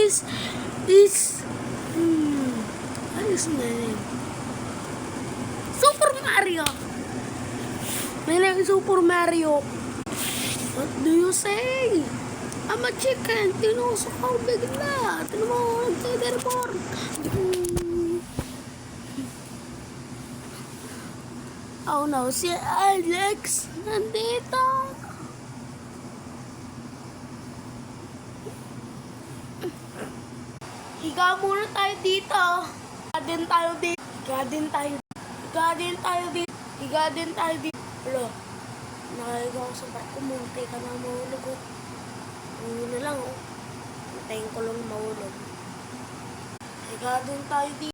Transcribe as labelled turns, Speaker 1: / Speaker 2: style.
Speaker 1: is his name? Super Mario. My name is Super Mario. What do you say? I'm a chicken. Tinusok ako bigla. Tinan mo, nag-teleport. Oh no, si Alex nandito. Higa muna tayo dito. Higa din tayo dito. Higa din tayo dito. Higa din tayo dito. Higa din tayo dito. Wala. Nakahiga ako sa barko. Muntay ka na mahulog. Ano na lang. Hintayin ko lang mahulog. Higa din tayo dito.